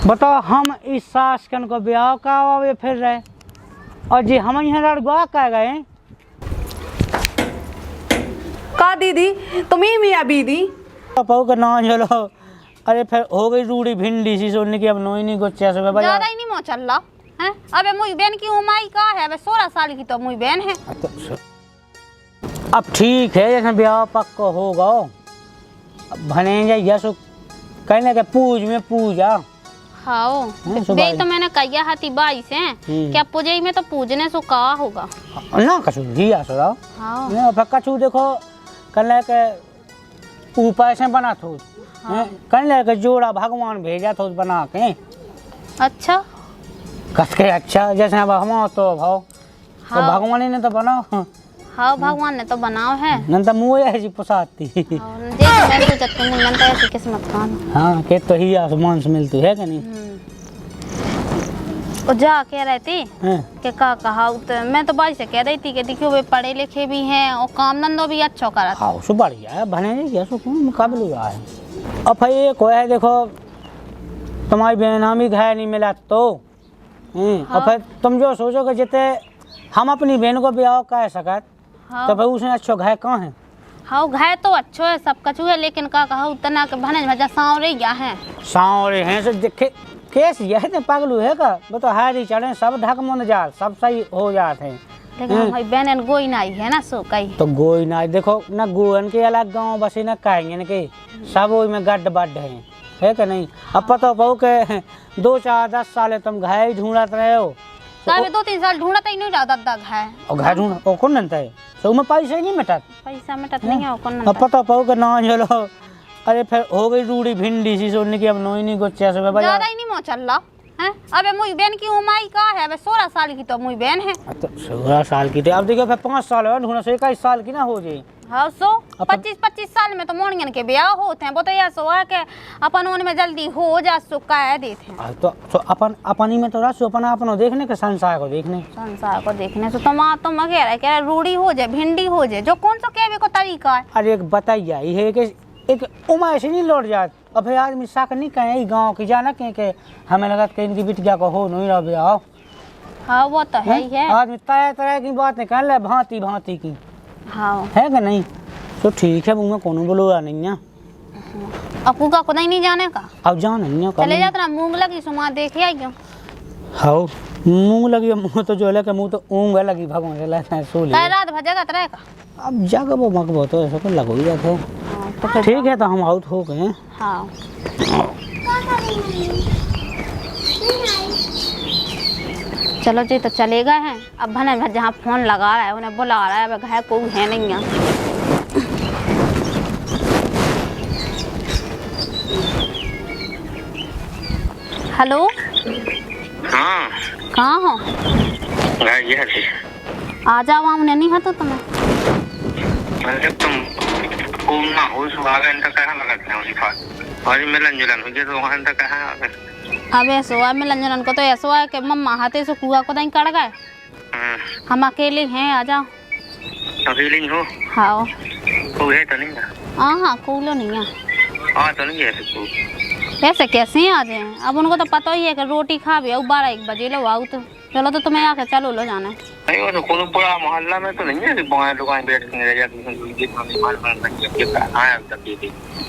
बताओ हम इस सास कन को ब्याह का आवे फिर रहे और जी हम यहाँ लड़वा कह गए का दीदी तुम्हें मियाँ बीदी पापा का ना चलो। अरे फिर हो गई रूड़ी भिंडी सी सोने की अब नोई नहीं गुच्चा से ज्यादा ही नहीं मोह चल रहा है। अबे मुई बहन की उम्र का है, अबे 16 साल की तो मुई बहन है। अब ठीक है जैसे ब्याह पक्का होगा भने जाइए सो कहने के पूज में पूजा। हाँ बे तो मैंने कहिया हाथी बाई से क्या पूजे में तो पूजने सो का होगा ना कछु दिया सो हाँ ना फिर कछु देखो कहने के ऊपर से बना थो कहने के जोड़ा भगवान भेजा थो बना के। अच्छा कस के अच्छा जैसे अब हम तो भाव तो भगवान ही ने तो बनाओ। हाँ भगवान ने तो बनाओ है न तो मुँह ऐसी पुसाती देख मैं सोचत के मुंह तो ऐसी किस्मत खान। हाँ के तो ही आसमान से मिलती है कि नहीं। और जा कह रहे थे कि का कहा तो मैं तो बाई से कह रही थी कि देखियो वे पढ़े लिखे भी हैं और काम धंधो भी अच्छा करा। हाँ सो बढ़िया है भने नहीं क्या सो मुकाबले हुआ है। अब भाई एक है देखो तुम्हारी बेनामी घर नहीं मिला तो और फिर तुम जो सोचो कि जितने हम अपनी बहन को ब्याह कह सकत तो भाई उसने अच्छा घर कहाँ है। हाँ घर तो अच्छो है सब कछु है लेकिन का कहा उतना के भने भजा सांवरे या है सांवरे हैं सो देखे केस यह तो पागलू है का वो तो हारी चढ़े सब ढक मन जा सब सही हो जाते हैं लेकिन भाई बहन गोई नाई है ना सो कई तो गोई नाई देखो न गोवन के अलग गाँव बसे न कहेंगे के सब में गड्ढ बड्ढ है कि नहीं। अब पता पाओ के 2 4 10 साल तुम घर ढूंढत रहे हो तो 2-3 साल ढूंढता ही नहीं रहा दादा घर और घर ढूंढ ओ कौन नंता है सो में पैसे नहीं मिटत पैसा मिटत नहीं है कौन अब पता पाओ के ना चलो। अरे फिर हो गई रूड़ी भिंडी सी सोने की अब नोई नहीं गुच्चा से ज्यादा ही नहीं मोह चल रहा है। अबे मुई बहन की उम्र का है, अबे 16 साल की तो मुई बहन है। तो 16 साल की अब देखो फिर 5 साल है ढूंढना 21 साल की ना हो जाए। हाँ सो 25 साल में तो मोनियन के ब्याह होते हैं वो तो यह सो है कि अपन उनमें जल्दी हो जा सो कह देते हैं। तो अपन अपनी में तो रस अपना अपना देखने के संसार को देखने से तुम कह रूढ़ी हो जाए भिंडी हो जाए जो कौन सा कहने को तरीका है। अरे एक बताइए ये कि एक उम्र से नहीं लौट जात और फिर आदमी साक नहीं कहे गाँव की जाना के हमें लगा कि इनकी बिटिया को हो नहीं रहा ब्याह। हाँ वो तो है ही है आदमी तरह तरह की बात नहीं कर ले भांति भांति की हाँ है कि नहीं। तो ठीक है मुँह कौन बोलो नहीं है आपू का खुदा ही नहीं जाने का अब जान नहीं है चले जाता ना मूंग लगी सुमा देखे आई क्यों। हाँ मूंग लगी मुँह तो जो है कि मुँह तो ऊँग लगी भगवान से सो ले रात भजेगा तरह का अब जाकर वो मकबो तो ऐसा तो लगो ही जाते हैं। तो ठीक है तो हम आउट हो गए। हाँ चलो जी तो चले गए हैं अब भने जहाँ फोन लगा रहा है उन्हें बुला रहा है अब घर कोई है नहीं है। हेलो हाँ कहाँ हो आ जाओ हमने नहीं है तो तुम्हें तुम घूमना हो सुहागन तक कहाँ लगते हैं उसी पास और मिलन जुलन हो गया तो वहाँ तक कहाँ अब ऐसा हुआ मिलन जुलन को तो ऐसा हुआ कि मम्मा हाथे से कुआ को नहीं कट गए हम अकेले हैं आ जाओ। अकेले ही हो हाँ कोई है तो नहीं है। हाँ कोई नहीं है हाँ तो नहीं है ऐसे कैसे ही आ जाए अब उनको तो पता ही है कि रोटी खा भी 12-1 बजे लो आओ तो चलो तो तुम्हें आके चलो लो जाना नहीं वो तो कोई पूरा मोहल्ला में तो नहीं है दुकान बैठ के रह जाती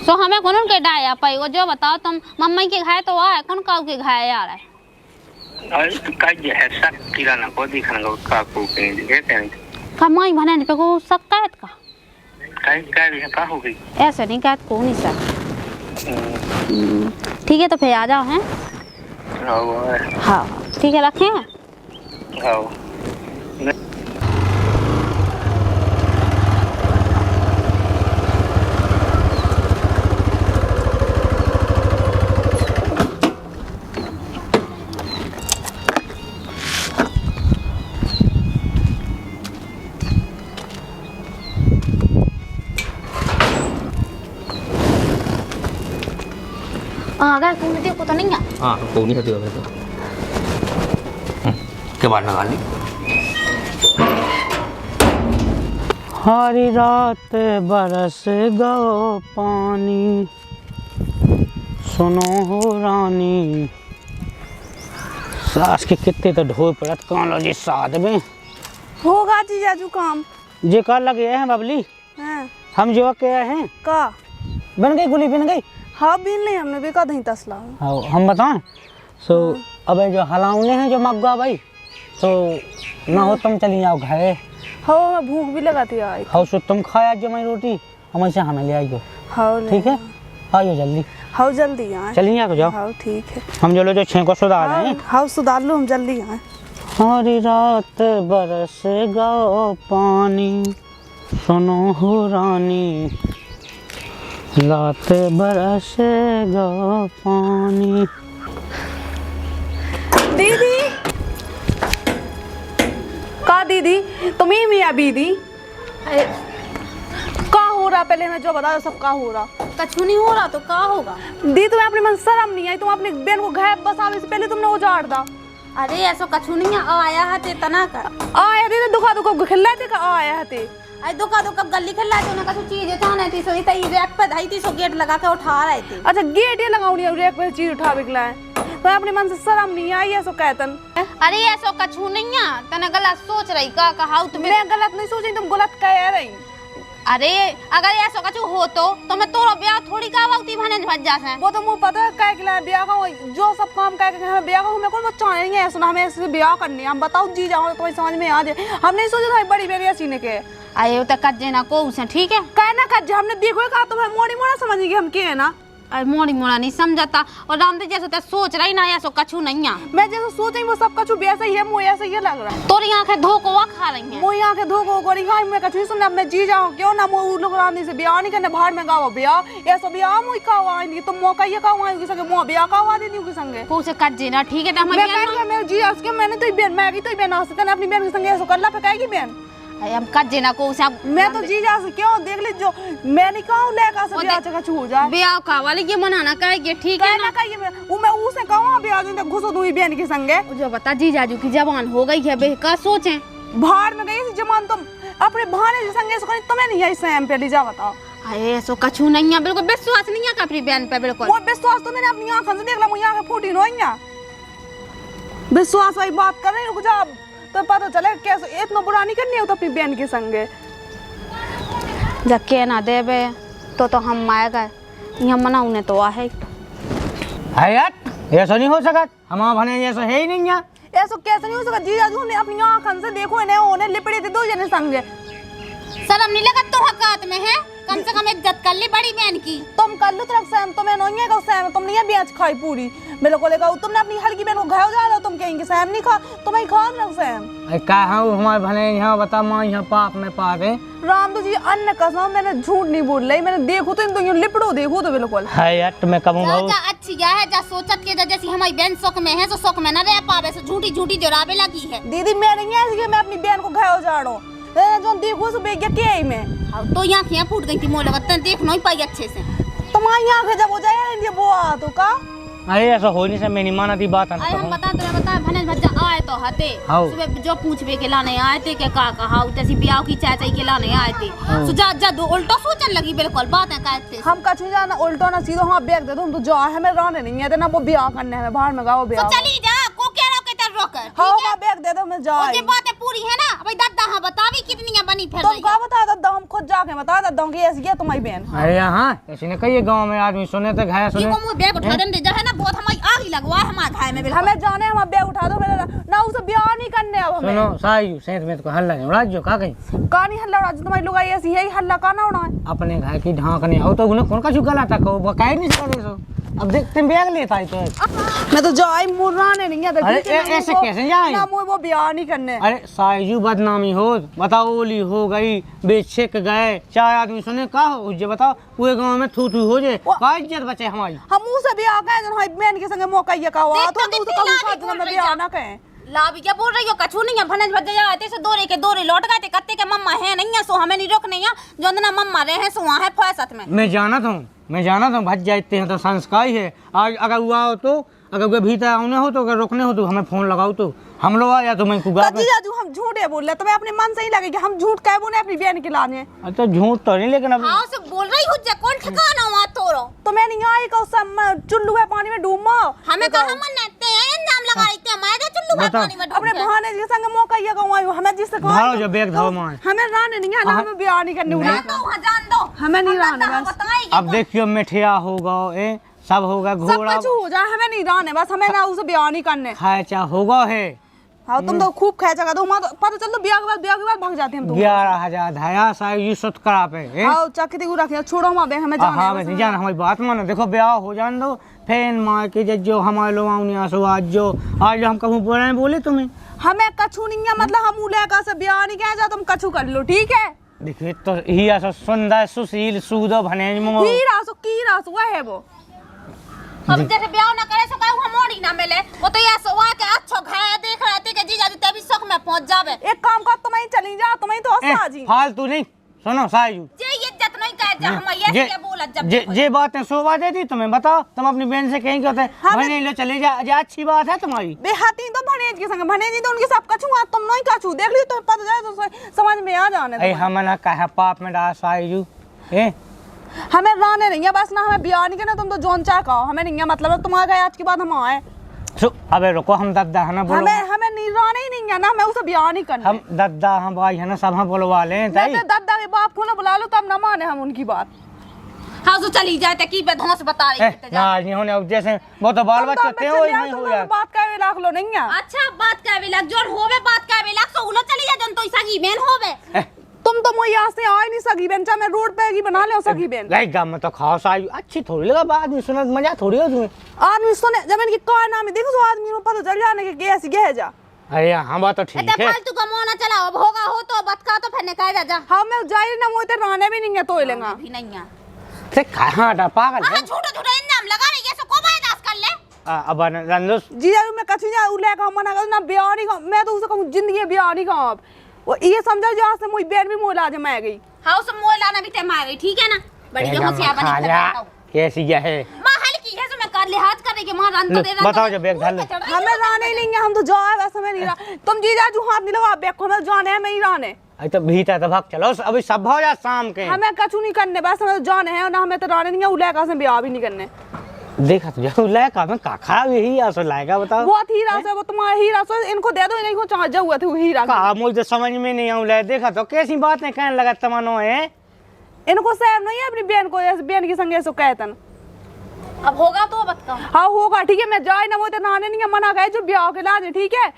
तो हमें कौन के डाया पाई वो जो बताओ तुम मम्मी के घाय तो आए कौन काऊ के घाय आ रहा है। अरे तो का ये है सब किराना को दिखाना का को के कमाई भने पे को शिकायत का का हो गई ऐसे नहीं कहत को नहीं सर। ठीक है तो फिर आ जाओ हैं। हाँ ठीक है रखें हैं। गए को तो नहीं है। हाँ को नहीं होती है तो के बाद लगा ली। हरी रात बरस गो पानी सुनो हो रानी सास के कितने तो ढोल पड़त कौन लो जी साथ में होगा जीजाजू काम। जे कर लगे हैं बबली हैं हम जो के हैं का बन गई गुली बन गई। हाँ बिन नहीं हमने भी का दही तसला। हाँ हम बताएं सो अब जो हलाउने हैं जो मग्गा भाई तो ना हो तुम चली जाओ घरे। हाँ मैं भूख भी लगाती आई। हाँ सो तुम खाया जो मैं रोटी हम ऐसे हमें ले आइयो। हाँ ठीक है आइयो जल्दी। हाँ जल्दी आए। चलिए तो जाओ। हाँ ठीक है। हम जो लो जो छः को सुधार रहे हैं। हाँ सुधार लो हम जल्दी आए। हमारी रात बरस गाओ पानी सुनो हो रानी रात बरस गाओ पानी। दीदी का दीदी तुम ही मियाँ बीदी का हो रहा पहले मैं जो बता दो सब का हो रहा। कछु नहीं हो रहा तो क्या होगा। दी तुम्हें अपने मन शर्म नहीं आई तुम अपनी बहन को घर बस आवे से पहले तुमने उजाड़ दा। अरे ऐसा कछु नहीं है आया है ते तना कर आया थे दुखा दुखा खिल्ला थे का आया थे। आई दुका दुका गली खेला तो ना कछु चीज था नहीं थी सोई तई रैक पे धाई थी सो गेट लगा के उठा रहे थे। अच्छा गेट ये लगाऊनी है रैक पे चीज उठा बिकला है तो अपने मन से शर्म नहीं आई ऐसा कहतन। अरे ऐसा कछु नहीं है तने गलत सोच रही का कहा तुम्हें। मैं गलत नहीं सोची तुम गलत कह रही। अरे अगर ऐसा कछु हो तो मैं तोरा ब्याह थोड़ी का वाउती भने भज जा से। वो तो मुझे पता है कह के ब्याह का जो सब काम कह के हमें ब्याह का हमें कोई बच्चा नहीं है सुना हमें ऐसे ब्याह करनी है। हम बताओ जी जाओ तो समझ में आ जाए। हम नहीं सोचा था बड़ी बेरिया सीने के आये तो कज्जे ना को उसे ठीक है कहना कज्जे हमने देखो कहा तुम्हें मोड़ी मोड़ा समझेगी हम के है ना। अरे मोड़ी मोड़ा नहीं समझता और रामदे जैसे तो सोच रही ना ऐसा कछु नहीं है। मैं जैसे सोची वो सब कछु वैसा ही है मुझे ऐसा ही लग रहा है। तोरी आंखें धोको खा रही हैं। मुझे आंखें धोको करी खाई मैं कछु सुन अब मैं जी जाऊं क्यों ना मुझे लोग रानी से ब्याह नहीं करने बाहर में गाओ ब्याह ऐसा ब्याह मुझे का आएंगी तुम मौका ये का आएंगी संगे मुझे ब्याह का आवा देनी के संगे को से कज्जे ना ठीक है तो मैं कह के मैं जी उसके मैंने तो बहन मैं की तो बहन आ सकता अपनी बहन के संगे ऐसा कर ला पे कहेगी बहन। हम कज्जे ना को से मैं तो जी जा से क्यों देख ले जो मैं नहीं कहूं लेका से ब्याह चका छू जाए ब्याह का वाले ये मनाना कहेगी ठीक है ना कहिए मैं उसे कहूं ब्याह जो घुसो दूई बहन के संगे। जो बता जी जाजू की जवान हो गई है बे का सोचे बाहर में गई जमान तुम अपने भाने के संगे सो तुम्हें नहीं आई सैम पे ले जा बताओ। अरे ऐसा कछु नहीं है बिल्कुल विश्वास नहीं है का अपनी बहन पे बिल्कुल। वो विश्वास तो मैंने अपनी आंखों से देख ला मुझे आंखें फूटी नहीं है विश्वास वाली बात कर रही रुक जा तो पता चले कैसे इतना बुरा नहीं करनी है तो अपनी बहन के संगे जब के ना देवे तो हम माए गए यहाँ मना उन्हें तो आ है यार ऐसा नहीं हो सका हमारा भने ऐसा है ही नहीं है। ऐसा कैसे नहीं हो सका जी जाजू ने अपनी आंखों से देखो इन्हें उन्हें लिपड़े थे दो जने संगे। शर्म नहीं लगा तो हकात में है कम से कम इज्जत कर ली बड़ी बहन की। तुम कर लो तरफ सैम तुम्हें नहीं है सैम तुम नहीं ब्याज खाई पूरी मेरे को लेकर तुमने अपनी हल्की बहन को घर जा रहा हो तुम कहेंगे सैम नहीं खा तुम्हें खा रहा सैम। अरे का हमारे भने यहाँ बता माँ यहाँ पाप में पा गए राम तो जी अन्न कसम मैंने झूठ नहीं बोल रही मैंने देखो तो इन तो लिपड़ो देखो तो बिल्कुल है यार तुम्हें कब जा अच्छी क्या है जा सोचत के जैसी हमारी बहन सुख में है तो सुख में न रह पावे से झूठी झूठी जोराबे लगी है। दीदी मैं नहीं ऐसी मैं अपनी बहन को घर जा रहा हूँ जो देखो सो बेग के आई मैं तो यहाँ खिया फूट गई थी मोले वक्त देख नहीं पाई अच्छे से तुम्हारी आंखें जब हो जाए वो आ तो का। अरे ऐसा हो नहीं से मैं नहीं माना थी बात अरे हम बता भने भज्जा आए तो हते सुबह जो पूछबे के लाने आए थे के का कहा तैसी ब्याह की चाचा के लाने आए थे सो जा दो उल्टा सोचने लगी बिल्कुल बात है कहते हम कछ नहीं जाना उल्टा ना सीधा हां बैग दे दो हम तो जा हमें रहने नहीं है ना वो ब्याह करने है बाहर में गाओ ब्याह तो चली जा को कह रहा के तर रोक हां हां बैग दे दो मैं जा ये बातें पूरी है ना भाई दादा हां बतावी कितनी बनी फिर तुम का बता दादा हम खुद जाके बता दादा कि ऐसी है तुम्हारी बहन। अरे हां ऐसे ने कहिए गांव में आदमी सुने तो घाया सुने ये को बैग उठा दे जा है ना बहुत हमारी आग लगवा है हमारे घाय में बिल्कुल हमें जाने हम बैग उठा दो मेरा ना उसे ब्याह नहीं करने अब हमें सुनो सायु सेंत में तो हल्ला उड़ा जो का कहीं कहानी हल्ला उड़ा जो तुम्हारी लोग आई ऐसी है हल्ला का ना उड़ा है अपने घाय की ढांकने हो तो उन्हें कौन का चुका लाता को बकाय नहीं करे सो अब देखते बैग लेता है तो मैं तो जाई मुराने नहीं है अरे ऐसे कैसे जाए ना वो ब्याह नहीं करने। अरे सायु बदनामी हो बताओ ओली हो गई बेचक गए चार आदमी सुने का हो जे बताओ पूरे गांव में थू थू हो जाए का इज्जत बचे हमारी हम मुंह से ब्याह कहे जन हमारी बहन के संगे मौका ये का हुआ तो दूसरे का साथ जन में ब्याह ना कहे लाभी क्या बोल रही हो कछु नहीं है भनज भज जाते से दोरे के दोरे लौट गए थे कत्ते के मम्मा है नहीं है सो हमें नहीं रोकने है जो ना मम्मा रहे हैं सो वहां है फैसत में मैं जाना था भज जाते हैं तो संस्कार ही है आज अगर हुआ हो तो अगर भीतर आने हो तो अगर रोकने हो तो हमें फोन लगाओ तो हम लोग आया तो मैं कुगा जीजाजू हम झूठे बोल रहे तुम्हें अपने मन से ही लगे कि हम झूठ कह बोले अपनी बहन के लाने। तो झूठ तो नहीं लेकिन अब हां से बोल रही हो जे कौन ठिकाना हुआ तोरो तुम्हें नहीं आई का उस चुल्लू है पानी में डूबो हमें कहा मन नते हैं नाम लगा रही मैं दे चुल्लू में पानी में अपने बहाने जी संग मौका ये कहूं हमें जिससे कहूं धारो जो बैग धाओ मां हमें रहने नहीं है ना हमें ब्याह नहीं करने उड़ा तो वहां जान दो हमें नहीं रहने बस अब देखियो मिठिया होगा सब होगा सब घोड़ा कुछ हो जाए हमें नहीं रहने बस हमें ना उसे ब्याह नहीं करने खाए चा होगा है। हाँ तुम तो खूब खेचा का तो पता चल तो ब्याह के बाद भाग जाते हम तो 11,000 धाया साहब ये सुत करा पे हाँ चक्की को रखे छोड़ो वहाँ बैग हमें हाँ मैं जान हमारी बात मानो देखो ब्याह हो जान दो फैन मार के जो हमारे लोग आसो आज हम कहूँ बोले तुम्हें हमें कछु नहीं है मतलब हम उले का से ब्याह नहीं कह जा तुम कछु कर लो ठीक है। देखिए तो ही ऐसा सुंदर सुशील सूदो भने हीरा सो वह है वो अब जैसे ब्याह ना करे सो कहू हम मोड़ी ना मिले वो तो ऐसा हुआ के अच्छा घाया देख रहे थे कि जीजा जी तभी शौक में पहुंच जावे एक काम कर तुम ही चली जा तुम ही तो हंसा जी फालतू नहीं सुनो साजू जे इज्जत नहीं कह जा हम ये बोला जब जे बातें शोभा देती तुम्हें बताओ तुम अपनी बहन से कहीं कहते भने लो चले जा अच्छी बात है तुम्हारी बेहाती तो भनेज के संग भनेजी तो उनके सब कछु तुम नहीं कछु देख ली तो पता जाए तो समझ में आ जाने हम ना कहा पाप में डाल साजू हमें रहने नहीं है बस ना हमें ब्याह नहीं करना तुम तो जोन चाह कहो हमें नहीं है मतलब तुम आ गए आज के बाद हम आए अबे रुको हम दद्दा है ना बोलो हमें नहीं रहने ही नहीं है ना मैं उसे ब्याह नहीं करना हम दद्दा हम भाई है ना सब हम बोलवा लें दद्दा के बाप को ना बुला लो तब ना माने हम उनकी बात हाँ तो चली जाए की बेधौस बता रही है ना नहीं होने अब जैसे वो तो बाल बच्चे थे वो नहीं हो यार बात का वे लाख लो नहीं है अच्छा बात का वे लाख जोन होवे बात का वे लाख सो उलो चली जा जन तो सगी बहन होवे तुम तो मुझे यहाँ से आ ही नहीं सकी बहन चाहे मैं रोड पे बना ले सकी बहन लाइक गांव में तो खास आई अच्छी थोड़ी लगा आदमी सुना मजा थोड़ी हो तुम्हें आदमी सुने जब इनकी कौन नाम है देखो तो आदमी को पता चल जाने के ऐसी गह जा अरे हाँ बात तो ठीक है फालतू का मोना चला अब होगा हो तो बतका तो फिर निकाल जा हाँ मैं जाई ना मोते रहने भी नहीं है तो लेगा भी नहीं है से कहां डा पागल है झूठा झूठा इल्जाम लगा रही है सो को बर्दाश्त कर ले अब रंदोस जी यार मैं कछु जा उले का मना कर ना ब्याह नहीं मैं तो उसे कहूं जिंदगी ब्याह नहीं कहूं अब वो ये समझो जो से मुई बहन भी मोला आज मैं गई हां उस मोला ना भी ते मार गई ठीक है ना बड़ी होशियार बनी है कैसी है मां हल्की है सो मैं कर लिहाज करने के मां रन तो दे रहा बताओ जो बैग धर ले हमें रहने नहीं है हम तो जाए वैसे में नहीं रहा तुम जी जा जो हाथ नहीं लगा बैग को मैं जाने है मैं ही रहने अरे तो भीतर तो भाग चलो अभी सब हो जा शाम के हमें कछु नहीं करने बस हमें जाने है ना हमें तो रहने नहीं है उले का से ब्याह भी नहीं करने देखा तो जो लायका में का खराब यही आसो लायका बताओ बहुत हीरा से वो तुम्हारा हीरा से इनको दे दो इन्हीं को चाह हुआ थे वो हीरा का मुझे समझ में नहीं आऊ ले देखा तो कैसी बातें कहने लगा तमनो है इनको सहम नहीं है अपनी बहन को ऐसे बहन की संगे सो कहतन अब होगा तो बता हाँ होगा ठीक है मैं जाए ना वो तो नहाने नहीं है मना गए जो ब्याह के लाजे ठीक है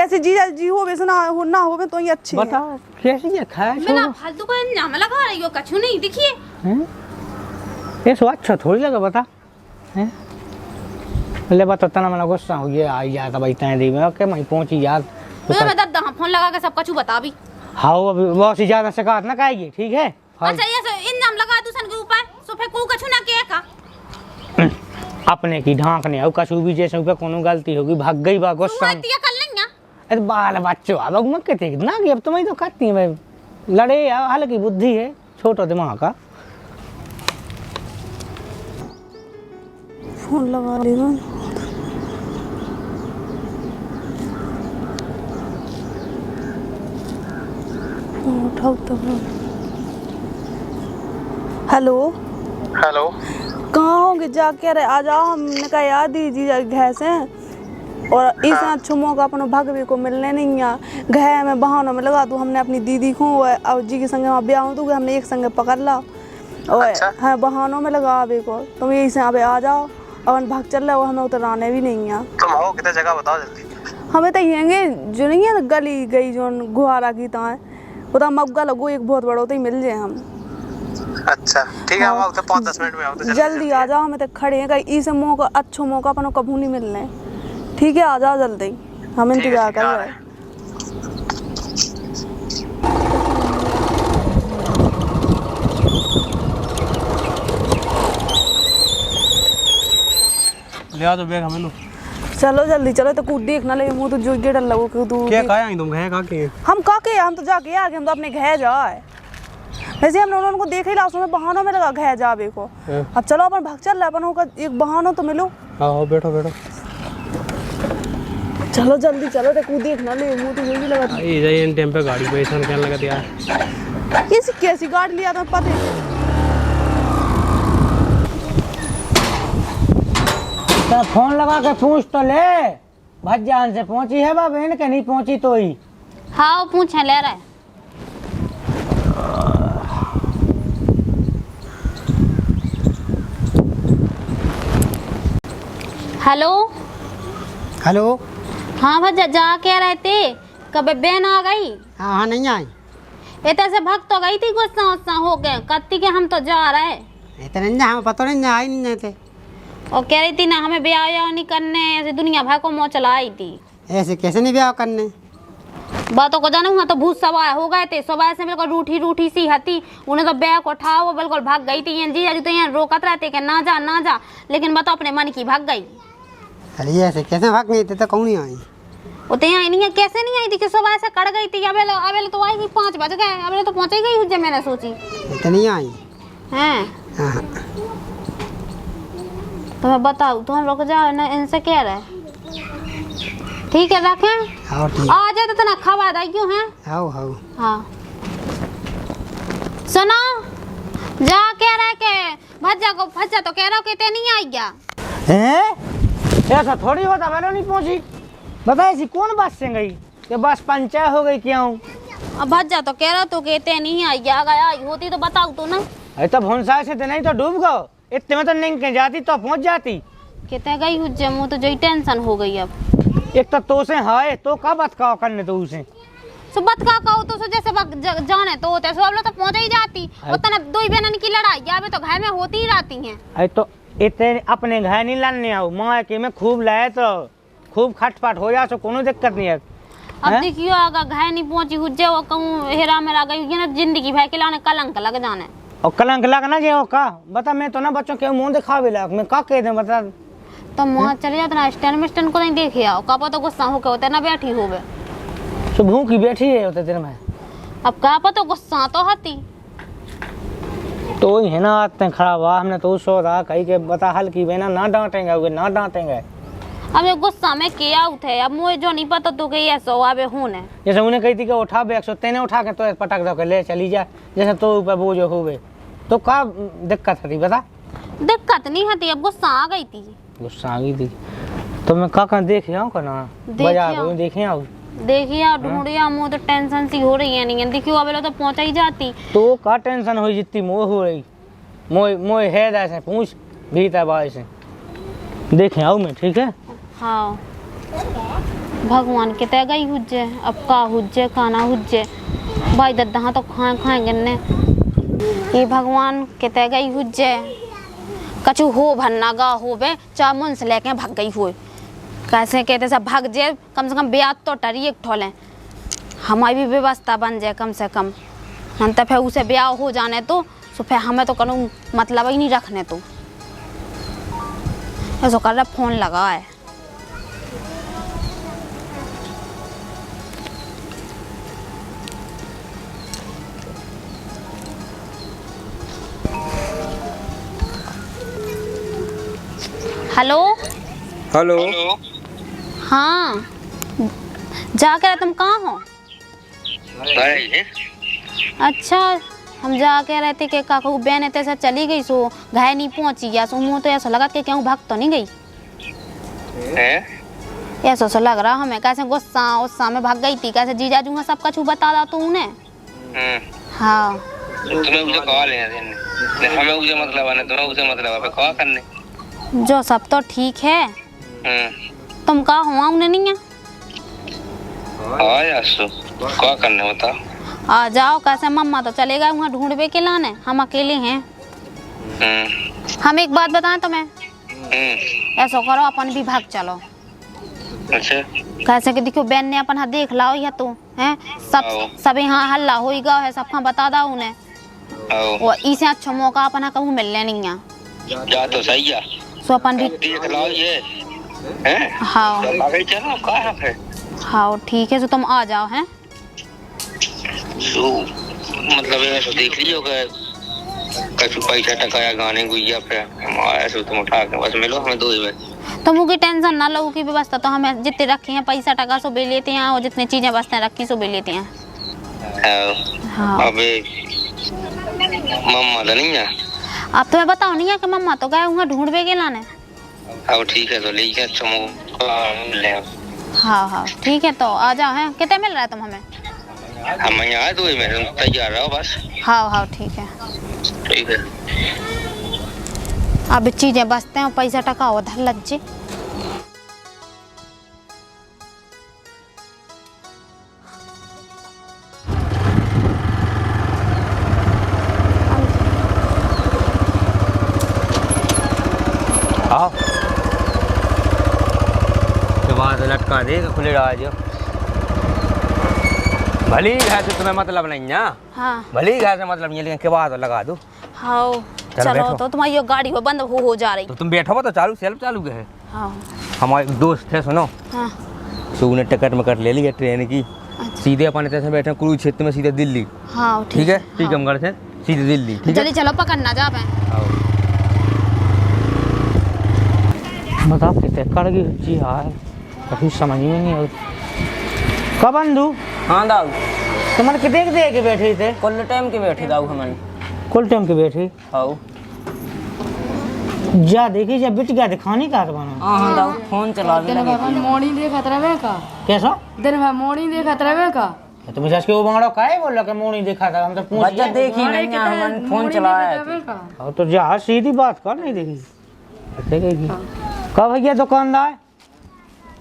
ऐसे जी हो वैसे ना हो तो ही अच्छी बताओ कैसी है खाए मैं ना फालतू का इल्जाम लगा रही हो कछु नहीं देखिए ये सो अच्छा थोड़ी लगा बता हैं ले बता तना मला गुस्सा हो गया आई यार तब इतना दी में ओके मैं पहुंची यार तो मैं दद्दा फोन लगा के सब कछु बता भी हाँ अभी बहुत ही ज्यादा शिकायत ना करेगी ठीक है अच्छा ये इल्जाम लगा दूसरे के ऊपर सो फिर को कछु ना के का अपने की ढांक ने और कछु भी जैसे ऊपर कोनो गलती होगी भाग गई बा गुस्सा तू कर लेंगे अरे बाल बच्चों अब मत कहते ना कि अब तुम्हें तो करती है भाई लड़े हल्की बुद्धि है छोटा दिमाग का फोन लगा देगा उठाओ तो हेलो हेलो कहाँ होंगे जाके अरे आ जाओ हमने कहा याद दीजिए घर से और इस अच्छो मौका अपने भगवी को मिलने नहीं आ घर में बहानों में लगा दूँ हमने अपनी दीदी को और जी के संगे वहाँ ब्याह हो तो हमने एक संगे पकड़ ला और अच्छा। हाँ बहानों में लगा अभी को तुम यही से अभी आ जाओ और भाग चल रहे हो हमें उतराने भी नहीं है तुम हो कितने जगह बताओ जल्दी हमें तो यहेंगे जो नहीं है गली गई जो गुहारा की तो है वो तो मग्गा लगो एक बहुत बड़ा तो ही मिल जाए हम अच्छा ठीक है हम उधर 5-10 मिनट में आओ तो जल्दी आ जाओ हमें तो खड़े हैं कहीं इस मौका अच्छो मौका अपन कभी नहीं मिलने ठीक है आ जाओ जल्दी हम इंतजार कर रहे हैं ले आ तो बैग हमें लो चलो जल्दी चलो तो कूद देख ना ले मुंह तो जो गेट लगो कि तू क्या कहा आई तुम गए कहा के हम काके हम तो जाके आगे हम तो अपने घर जाए वैसे हम लोगों को देखे लाशों में बहानों में लगा घर जावे को अब चलो अपन भाग चल रहा अपन का एक बहाना तो मिलो आओ बैठो बैठो चलो जल्दी चलो तो कूद देख ना ले मुंह तो यही लगा आई जाइए इन टाइम पे गाड़ी पे ऐसा क्या लगा यार इस कैसी गाड़ी लिया था पता तो फोन लगा के पूछ तो ले भज्जान से पहुंची है बहन के नहीं पहुंची तो ही? हाँ वो पूछे ले रहा है। Hello hello. हाँ भज्जा जा क्या रहे थे? कब बहन आ गई? हाँ हाँ नहीं आई। इतने से भग तो गई थी, गुस्सा गुस्सा हो गए कत्ती के हम तो जा रहे। इतने नहीं हमें पता नहीं आई नहीं थे। और कह रही थी ना हमें ब्याह नहीं करने, ऐसे दुनिया भर को मोह चलाई थी। ऐसे कैसे नहीं ब्याह करने? बातों को जाने हुआ तो भूत सवार हो गए थे, सुबह से बिल्कुल रूठी रूठी सी हती। उन्हें तो बैग उठाओ वो बिल्कुल भाग गई थी। जी तो यहाँ रोकत रहते कि ना जा, लेकिन बताओ अपने मन की भाग गई। अरे ऐसे कैसे भाग गई थी? तो कौन नहीं आई? वो तो यहाँ नहीं है, कैसे नहीं आई थी कि सुबह से कट गई थी। अबे तो आई 5 बज गए, अबे तो पहुँच गई हुई मैंने सोची। इतनी आई हैं हाँ। तो मैं बताऊँ तो हम रुक जाओ ना, इनसे कह रहे ठीक है रखें। आओ ठीक। आ जाए तो तना खबर आई क्यों है? आओ आओ। हाँ सुनो, जा कह रहे के भज्जा तो कह रहा हूँ कि नहीं आई क्या? ऐसा थोड़ी होता, मैंने नहीं पहुंची। बता ऐसी कौन बस से गई कि बस पंचायत हो गई क्यों? अब भज्जा तो कह रहा तो कहते नहीं आई क्या? अगर आई होती तो बताओ तो ना। अरे तो भुनसा से नहीं तो डूब गो, इतने में तो नहीं के जाती तो पहुंच जाती। कहते गई हुज्जे मुँह तो जो टेंशन हो गई। अब एक तो से हाय तो का बात का करने तो उसे सो बात का कहो तो जैसे जाने तो होते सब लोग तो पहुंच ही जाती। उतना दो ही बहन की लड़ाई या तो घर में होती ही रहती हैं। अरे तो इतने अपने घर नहीं लाने आओ, माँ के में खूब लाए तो खूब खटपट हो जा, तो कोनो दिक्कत नहीं है। अब देखियो अगर घर नहीं पहुंची हुज्जे वो कहूँ हेरा मेरा गई ना, जिंदगी भर के लाने कलंक लग जाने। और कलंक लगना जो का बता, मैं तो ना बच्चों के मुंह दिखावे लायक मैं का कह दे बता। तो वहाँ चले जाते ना, स्टैंड को नहीं देखे आओ का पता गुस्सा होके होते ना बैठी होवे। तो भूखी बैठी है होते दिन में, अब का पता गुस्सा तो हती तो ही है ना आते खराब हुआ। हमने तो सो रहा कहीं के बता हल की बहना ना डांटेंगे ना डांटेंगे। अब ये गुस्सा में क्या उठे, अब मुझे जो नहीं पता तो कि ऐसा आवे होने। जैसे उन्हें कही थी कि उठा बैग सो तेने उठा के तो पटक दो के ले चली जा, जैसे तो ऊपर बोझ होवे तो का दिक्कत थी बता? दिक्कत नहीं हती, अब गुस्सा आ गई थी। गुस्सा आ गई थी तो मैं का देखे आऊँ का ना बाजार को देखे आऊँ। देखिए ढूंढिया मुँह तो टेंशन सी हो रही है नहीं देखियो अब तो पहुंच ही जाती। तो का टेंशन हुई जितनी मोह हो रही मोह है ऐसे पूछ भीतर बाई से देखे आऊँ मैं, ठीक है? हाँ भगवान के तय गई हुज्जे, अब का हुज्जे खाना हुज्जे भाई दद्दा तो खाएंगे ने। ये भगवान के तय गई हुज्जे कछु हो भन्ना गा हो बे चार मुन से लेके भाग गई हुई। कैसे कहते सब भाग जाए, कम से कम ब्याज तो टरी एक ठोले हमारी भी व्यवस्था बन जाए कम से कम। हम तो फिर उसे ब्याह हो जाने तो फिर हमें तो करूँ मतलब ही नहीं रखने तो ऐसा कर रहा फोन लगा है। Hello hello. हाँ जाकर तुम कहाँ हो? अच्छा हम जाके रहते कि काकू बहन ऐसा चली गई सो घर नहीं पहुंची या सो मुँह तो ऐसा लगा कि क्यों भाग तो नहीं गई ऐसा सो लग रहा हमें कैसे गुस्सा में भाग गई थी। कैसे जीजा जूंगा सब कुछ बता दा तू उन्हें। हाँ तुम्हें उसे कॉल है हमें उसे मतलब है तुम्हें उसे मतलब है कॉल करने जो सब तो ठीक है। तुम कहा हुआ उन्हें नहीं है क्या करने होता आ जाओ। कैसे मम्मा तो चले गए वहाँ ढूंढ के लाने, हम अकेले हैं। हम एक बात बताएं तुम्हें, ऐसा करो अपन भी भाग चलो। अच्छा कैसे कि देखो बहन ने अपन हाँ देख लाओ या तो हैं सब यहाँ हल्ला हो ही गया है, सब हाँ बता दो उन्हें। और इसे अच्छा मौका अपन हाँ कहूँ मिलने नहीं है जा तो सही है सो अपन भी देख लाओ ये हैं। हाँ चलो कहाँ है? हाँ ठीक है तो तुम आ जाओ हैं। मतलब ऐसा देख लियो कछु पैसा टकाया गाने गुइया पे ऐसे तुम उठा के बस मिलो हमें 2 ही में। तो मुझे टेंशन ना लो की व्यवस्था तो हमें जितने रखे हैं पैसा टका सो बे लेते हैं और जितनी चीजें बसते रखी सो बे लेते हैं। हाँ अबे मम्मा तो नहीं है? अब तुम्हें बताओ नहीं है कि मम्मा तो गए वहाँ ढूंढ के लाने। अब ठीक है तो ले हाँ हाँ ठीक है, तो आ जाओ। हैं कितने मिल रहा है तुम हमें? हम यहाँ तो मैं तैयार रहो बस। हाँ हाँ ठीक है। ठीक है। अब चीजें बचते हैं, पैसा टका हो धर लज्जे। आओ के बाद लटका दे खुले रहा जो भली घर से तुम्हें मतलब नहीं है। हाँ भली घर से मतलब नहीं, लेकिन के बाद लगा दो। हाँ चलो बैठो। तो तुम्हारी ये गाड़ी वो बंद हो जा रही। तो तुम बैठो तो चालू सेल्फ चालू है। हाँ हमारे दोस्त थे सुनो, हाँ तो उन्हें टिकट मकट ले लिया ट्रेन की। अच्छा। सीधे अपन इतने से बैठे कुरुक्षेत्र में सीधे दिल्ली। हाँ ठीक है, टीकमगढ़ से सीधे दिल्ली। ठीक है चलिए चलो पकड़ना जा मैं। बताओ कितने कड़गी जी यार, कभी समझ में नहीं आई। कब बंधु हाँ दाऊ तुम्हारे कितने के दे के बैठे थे? कुल टाइम के बैठे दाऊ हमन। कुल टाइम के बैठे हाँ जा देखी जा बिटिया दिखानी का बना। हाँ दाऊ फोन चलावे लगे थे। मोड़ी देखत रहे का कैसा दिन भर मोड़ी देखत रहे का। तुम जैसे के वो बांगड़ो काहे बोल रहा कि मोनी देखा था? हम तो पूछ बच्चा देखी नहीं है, हमन फोन चलाया थे। और तो जा सीधी बात कर, नहीं देखी देखेगी कब भैया दुकानदार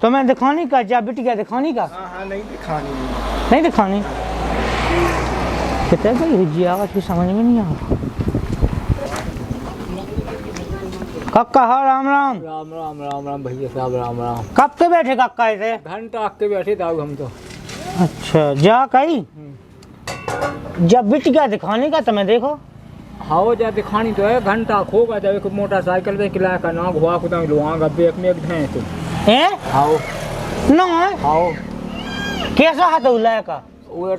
तुम्हें दिखानी का? जा बिटिया दिखानी का? हाँ नहीं दिखानी। नहीं दिखानी कितने गई हुई आवाज की समझ में नहीं आ। कक्का हाँ राम राम। राम राम राम राम भैया साहब राम राम। कब के बैठे कक्का थे? घंटा आके बैठे दाऊ हम तो। अच्छा जा कहीं जब बिटिया दिखाने का तुम्हें देखो। हाँ जा दिखानी तो है, घंटा खोगा जब एक मोटरसाइकिल पे किला का ना घुआ खुदा लोहांगा बेक में एक धैं तो। हैं हाँ ना हाँ कैसा हाथ उलाया का? वो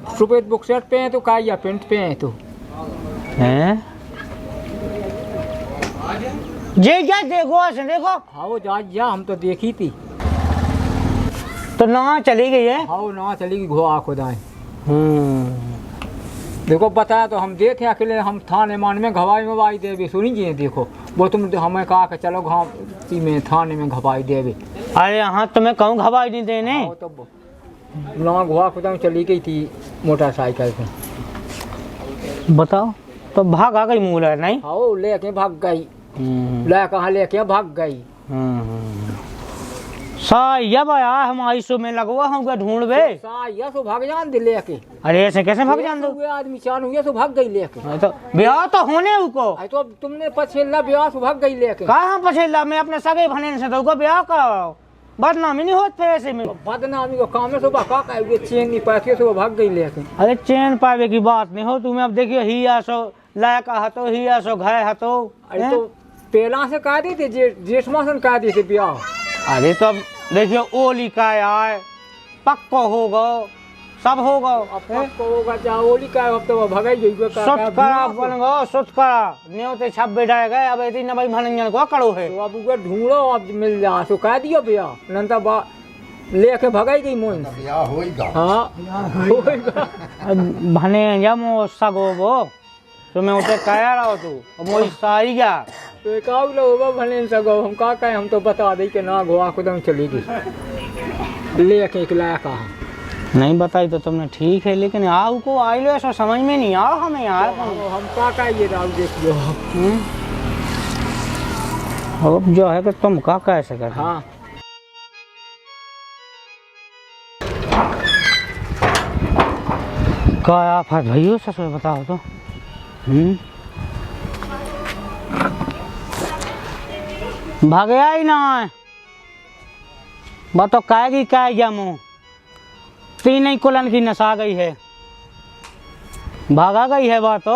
सफेद बुक्सट पे है तो का या पेंट पे है तो। हैं जे जा देखो ऐसे देखो। हाँ वो जा हम तो देखी थी। तो ना चली गई है। हाँ ना चली गई घुआ खुदा। देखो बताया तो हम दे थे अकेले, हम थाने मान में घवाई में वाई देवे सुनी जी। देखो वो तुम हमें कहा कि चलो घाटी में थाने में घवाई देवे। अरे यहाँ तुम्हें कहूँ घबाई नहीं देने। हाँ तो ना घुआ खुदा में चली गई थी मोटरसाइकिल पे। बताओ तो भाग आ गई मुँह लग नहीं? हाँ वो लेके भाग गई। ले कहाँ लेके भाग गई। साहब आया हम आईसो में लगवा होगा ढूंढवे। साया सो भाग जान दे लेके। अरे ऐसे कैसे भाग जान दो? हुए आदमी चान हुए सो भाग गई लेके। तो ब्याह तो होने उको। तो अब तुमने पछेला ब्याह सो भाग गई लेके। कहाँ पछेला? मैं अपने सगे भने से तो उको ब्याह का बदनामी नहीं होत फिर ऐसे में। बदनामी को काम में सो बका का हुए चेन नहीं पाती सो भाग गई लेके। अरे चैन पावे की बात नहीं हो तुम्हें। अब देखियो ही आसो लायक हतो ही आसो घाय हतो। अरे तो पहला से कह दी थी जेठ मासन कह दी थी ब्याह। अरे तो अब देखियो ओली का आए पक्को होगा सब होगा। होगा चाहे ओली का अब तो भगाई गई का सुत करा बन गो सुत करा न्योते छप बैठाए गए। अब इतनी नबई भनंजन को करो है। तो अब वो ढूंढो अब मिल जा सो कह दियो ब्याह नंदा बा लेके भगाई गई मोइन। ब्याह होएगा। हाँ होएगा। भने जमो सगो वो तुम्हें उसे काया रहो तू मोई सारी गया। तो काऊ लो भले सगो हम का कहे हम तो बता दे कि ना घुआ खुदम चली गई लेके इकला कहा। नहीं बताई तो तुमने ठीक है, लेकिन आओ को आई लो ऐसा समझ में नहीं आओ हमें यार। हम का कहिए राव देख लो। अब जो है कि तुम का कैसे कर। हाँ क्या आफत भैया ससुर बताओ तो। भागया ही ना बताओ काएगी काय गया मुँह तीन ही कुलन की नशा गई है। भागा गई है बात तो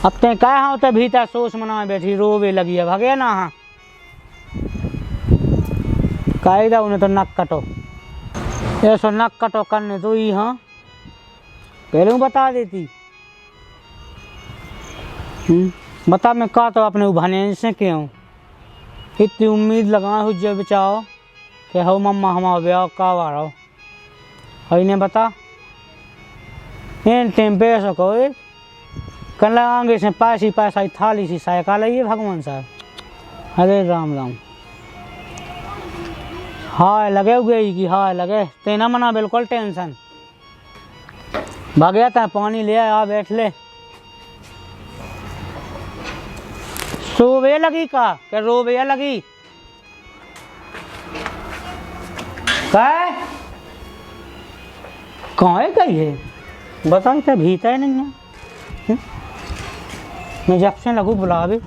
अब ते काय हाँ तो भीतर सोच मना बैठी रोवे लगी है। भागे ना हाँ कायदा उन्हें तो नक कटो ऐसा नक कटो करने तो ही। हाँ पहले हूँ बता देती। बता मैं का तो अपने उभाने से क्यों इतनी उम्मीद लगा हो जब बचाओ कि हो मम्मा हमारा ब्याह का आ रहा हो इन्हें बता इन टाइम पे ऐसा कहो कल लगाएंगे से पैसी पैसा ही थाली सी सायका लाइए भगवान साहब। अरे राम राम हाँ लगे हुए ही की हाँ लगे तेना मना बिल्कुल टेंशन भाग गया था पानी ले आ बैठ ले सोवे लगी का क्या रोवे लगी कहाँ है गई है बताओ क्या भीता है नहीं है मैं जब से लगू बुलावे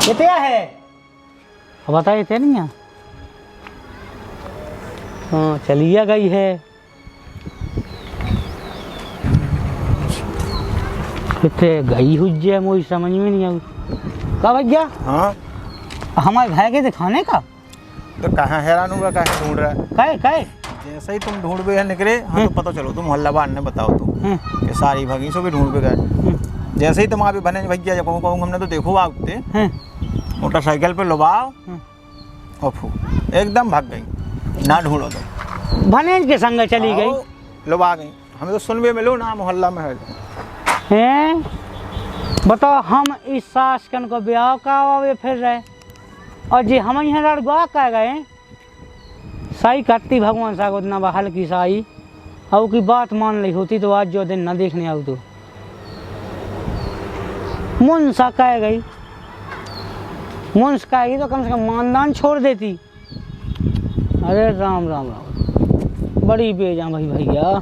कितने है बताइए थे नहीं हाँ चलिए गई है कितने गई हुई मुझे समझ में नहीं आई का भैया हाँ हमारे भाई के दिखाने का तो कहाँ हैरान होगा कहाँ ढूंढ रहा है काहे काहे जैसे ही तुम ढूंढ पे निकले हाँ तो पता चलो तुम मोहल्ला बांध ने बताओ तो कि सारी भगीसों भी ढूंढ पे गए जैसे ही तुम आप बने भैया जब कहूँ हमने तो देखो आपते मोटरसाइकिल पे लुभाओ और फू एकदम भाग गई ना ढूंढो तो भनेज के संग चली गई लुभा गई हमें तो सुनबे मिलो ना मोहल्ला में है हैं बताओ हम इस सासकन को ब्याह का फिर रहे और जी हम यहाँ लड़वा कह गए साई करती भगवान सा उतना बहाल की साई और की बात मान ली होती तो आज जो दिन न देखने आऊ तो मुन सा कह गई मुंस कहेगी तो कम से कम मानदान छोड़ देती अरे राम राम राम बड़ी बेजा भाई भैया